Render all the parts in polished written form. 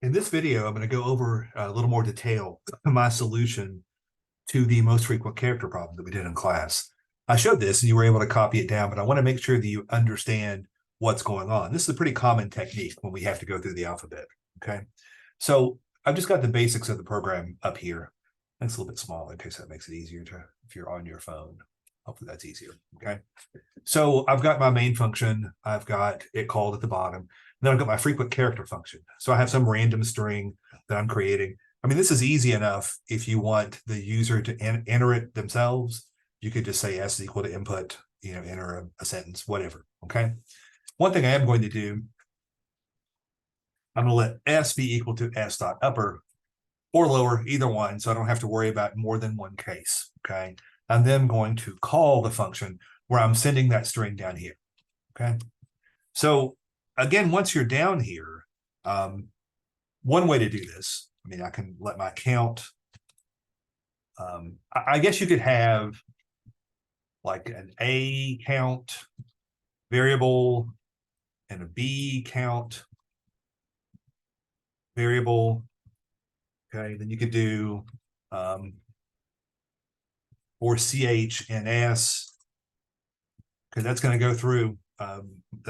In this video, I'm going to go over a little more detail my solution to the most frequent character problem that we did in class. I showed this and you were able to copy it down, but I want to make sure that you understand what's going on. This is a pretty common technique when we have to go through the alphabet, okay? So I've just got the basics of the program up here. It's a little bit small in case that makes it easier to, if you're on your phone. Hopefully that's easier, okay? So I've got my main function. I've got it called at the bottom. Then I've got my frequent character function. So I have some random string that I'm creating. I mean, this is easy enough if you want the user to enter it themselves. You could just say s is equal to input, enter a sentence, whatever, okay? One thing I am going to do, I'm going to let s be equal to s dot upper or lower, either one, so I don't have to worry about more than one case, okay? I'm then going to call the function where I'm sending that string down here, okay? So again, once you're down here, one way to do this, I mean, I can let my count, I guess you could have like an A count variable and a B count variable. Okay, then you could do or CH and S, because that's going to go through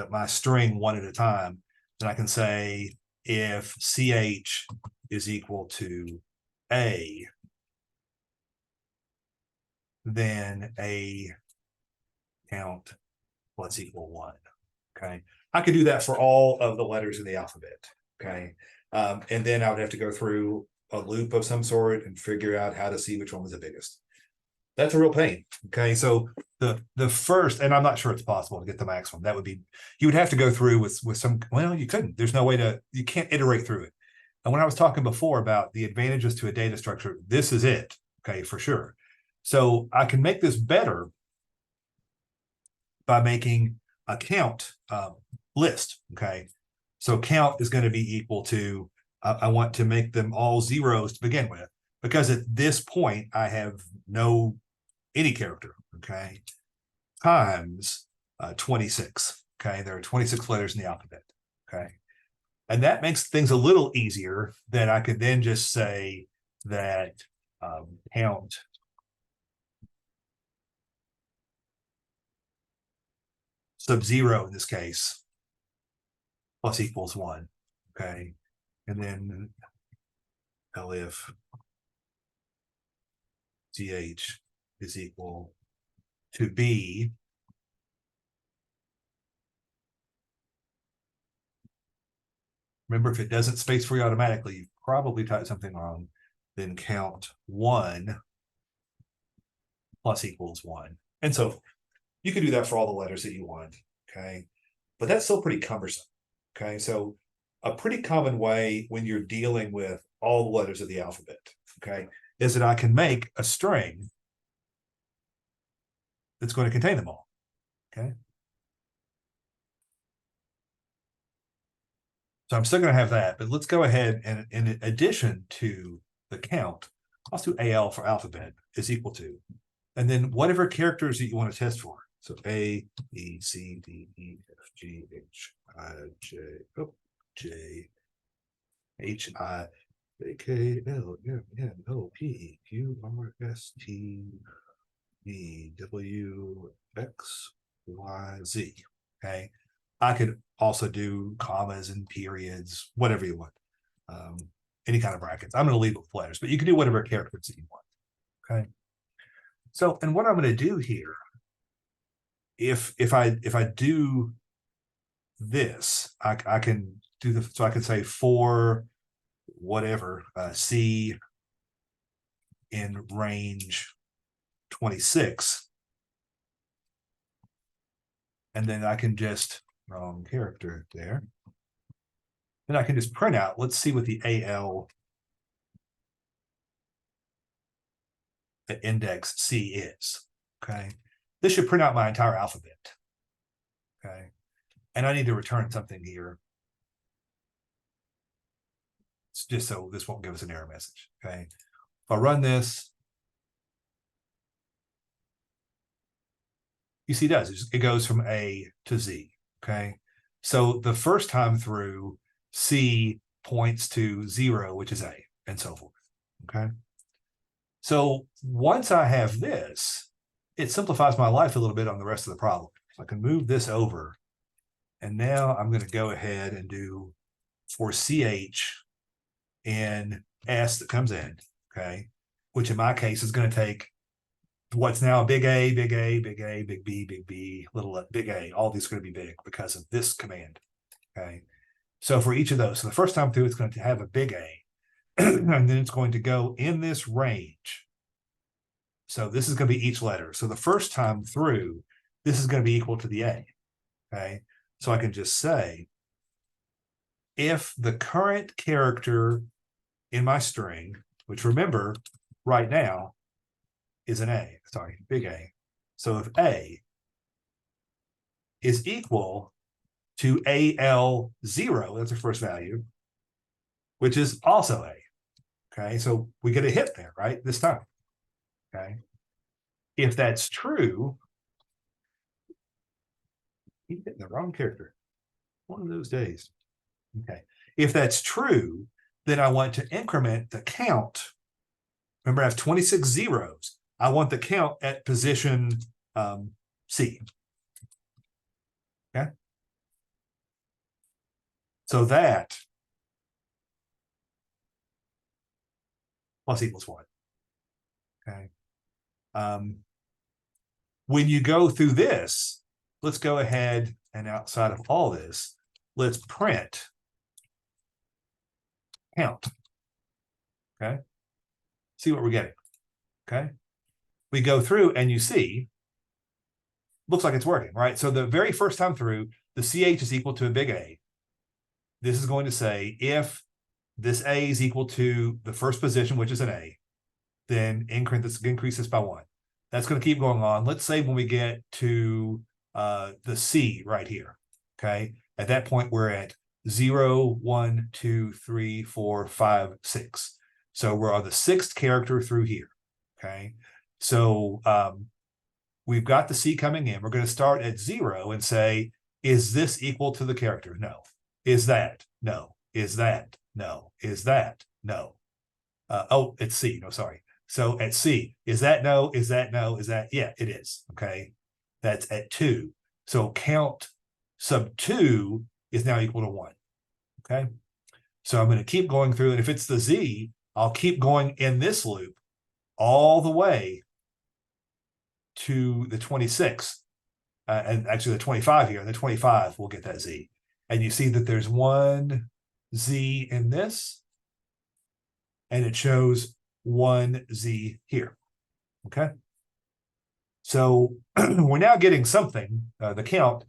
my string one at a time. Then I can say if CH is equal to A, then A count plus equal 1. Okay, I could do that for all of the letters in the alphabet. Okay, and then I would have to go through a loop of some sort and figure out how to see which one was the biggest. That's a real pain. Okay, so the first, and I'm not sure it's possible to get the maximum. That would be, you would have to go through with some, well, you couldn't. There's no way to, you can't iterate through it. And when I was talking before about the advantages to a data structure, this is it. Okay, for sure. So I can make this better by making a count list. Okay, so count is going to be equal to, I want to make them all zeros to begin with, because at this point I have no any character, okay, times 26. Okay, there are 26 letters in the alphabet. Okay, and that makes things a little easier. That I could then just say that count sub 0 in this case plus equals 1. Okay, and then elif ch is equal to b. Remember, if it doesn't space for you automatically, you probably typed something wrong. Then count 1 plus equals 1. And so you can do that for all the letters that you want. Okay, but that's still pretty cumbersome. Okay, so a pretty common way when you're dealing with all the letters of the alphabet, okay, is that I can make a string that's going to contain them all. Okay, so I'm still going to have that, but let's go ahead and in addition to the count, let's do AL for alphabet is equal to, and then whatever characters that you want to test for. So A, B, C, D, E, F, G, H, I, J, oh, J, H, I, J, K, L, M, N, O, P, Q, R, S, T, V, W, X, Y, Z. Okay, I could also do commas and periods, whatever you want. Any kind of brackets. I'm going to leave it with letters, but you can do whatever characters that you want. Okay. So, and what I'm going to do here, if I do this, I can do the, so I can say for whatever C in range 26, and then I can just, wrong character there, then I can just print out, let's see what the AL at index C is. Okay, this should print out my entire alphabet. Okay, and I need to return something here. It's just so this won't give us an error message. Okay, if I run this, you see it does. It goes from A to Z. Okay, so the first time through, C points to 0, which is A, and so forth. Okay. So once I have this, it simplifies my life a little bit on the rest of the problem. So I can move this over. And now I'm going to go ahead and do for CH in S that comes in, okay, which in my case is going to take what's now big A, big A, big A, big B, big B, little big A. All these are going to be big because of this command, okay? So for each of those, so the first time through, it's going to have a big A, and then it's going to go in this range. So this is going to be each letter. So the first time through, this is going to be equal to the A, okay? So I can just say, if the current character in my string, which remember right now is an A, sorry, big A. So if A is equal to AL0, that's our first value, which is also A. Okay, so we get a hit there, right? This time. Okay. If that's true, keep hitting the wrong character. One of those days. Okay. If that's true, then I want to increment the count. Remember, I have 26 zeros. I want the count at position C. Okay. So that plus equals 1. Okay. When you go through this, let's go ahead and outside of all this, let's print count. Okay. See what we're getting. Okay. We go through and you see, looks like it's working, right? So the very first time through, the CH is equal to a big A. This is going to say if this A is equal to the first position, which is an A, then increase this by 1. That's going to keep going on. Let's say when we get to the C right here, okay? At that point, we're at 0, 1, 2, 3, 4, 5, 6. So we're on the 6th character through here, okay? So we've got the C coming in. We're going to start at 0 and say, is this equal to the character? No. Is that? No. Is that? No. Is that? No. Oh, it's C. No, sorry. So at C, is that no? Is that no? Is that? Yeah, it is. Okay. That's at 2. So count sub 2 is now equal to 1. Okay. So I'm going to keep going through. And if it's the Z, I'll keep going in this loop all the way to the 26. And actually the 25 here. The 25 will get that Z. And you see that there's one Z in this. And it shows 1Z here. Okay. So we're now getting something. The count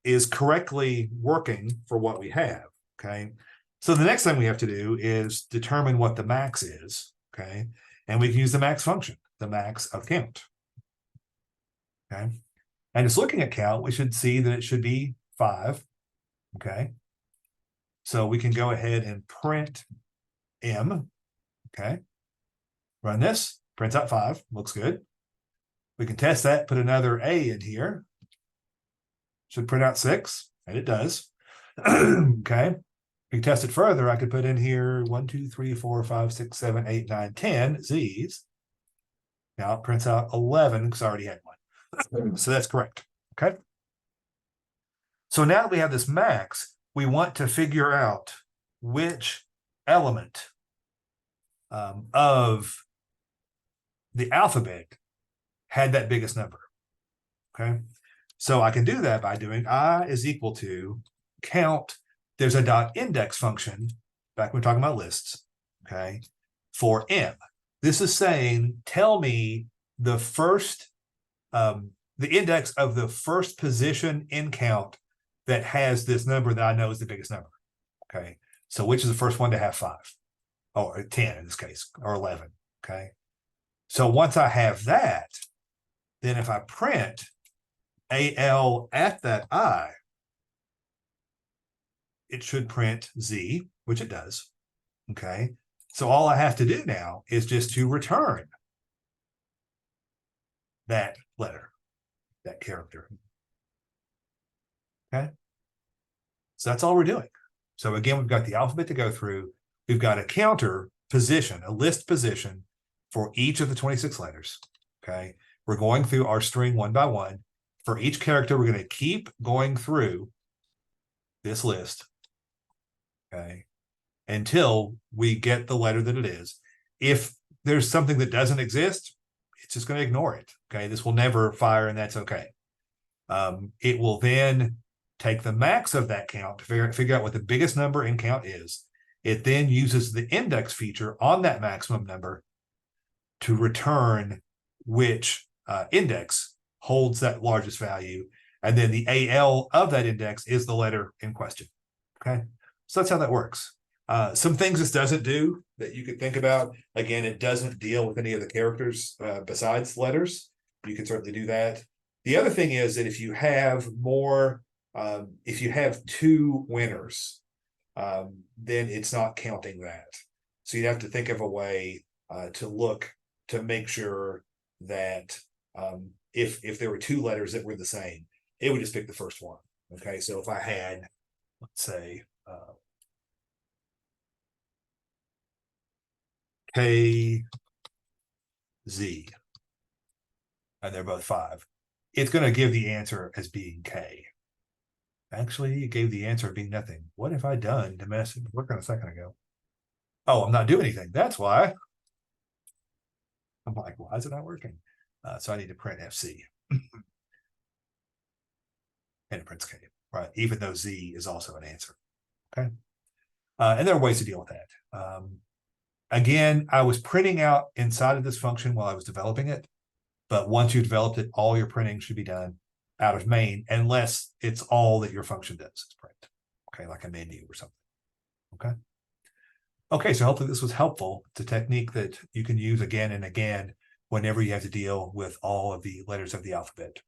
is correctly working for what we have. Okay. So the next thing we have to do is determine what the max is. Okay. And we can use the max function, the max of count. Okay. And it's looking at count. We should see that it should be 5. Okay. So we can go ahead and print M. Okay. Run this, prints out 5, looks good. We can test that, put another A in here. Should print out 6, and it does. Okay. We can test it further. I could put in here 1, 2, 3, 4, 5, 6, 7, 8, 9, 10 Z's. Now it prints out 11 because I already had 1. So that's correct. Okay. So now that we have this max, we want to figure out which element of the alphabet had that biggest number. Okay. So I can do that by doing I is equal to count. There's a dot index function back when we're talking about lists. Okay. For M. This is saying, tell me the first, the index of the first position in count that has this number that I know is the biggest number. Okay. So which is the first one to have 5 or 10 in this case, or 11. Okay. So once I have that, then if I print AL at that I, it should print Z, which it does. Okay. So all I have to do now is just to return that letter, that character. Okay. So that's all we're doing. So again, we've got the alphabet to go through. We've got a counter position, a list position for each of the 26 letters. Okay. We're going through our string one by one. For each character, we're going to keep going through this list. Okay. Until we get the letter that it is. If there's something that doesn't exist, it's just going to ignore it. Okay. This will never fire, and that's okay. It will then take the max of that count to figure out what the biggest number in count is. It then uses the index feature on that maximum number to return which index holds that largest value. And then the AL of that index is the letter in question. Okay. So that's how that works. Some things this doesn't do that you could think about. Again, it doesn't deal with any of the characters besides letters. You can certainly do that. The other thing is that if you have more, if you have two winners, then it's not counting that. So you have to think of a way to look to make sure that if there were two letters that were the same, it would just pick the first one. Okay, so if I had, let's say, KZ, and they're both 5, it's going to give the answer as being K. Actually, it gave the answer of being nothing. What have I done to mess it? Working a second ago. Oh, I'm not doing anything. That's why. I'm like, why is it not working? So I need to print FC. And it prints K, right? Even though Z is also an answer. Okay. And there are ways to deal with that. Again, I was printing out inside of this function while I was developing it. But once you developed it, all your printing should be done out of main, unless it's all that your function does is print. Okay, like a menu or something. Okay. Okay, so hopefully this was helpful. It's a technique that you can use again and again whenever you have to deal with all of the letters of the alphabet.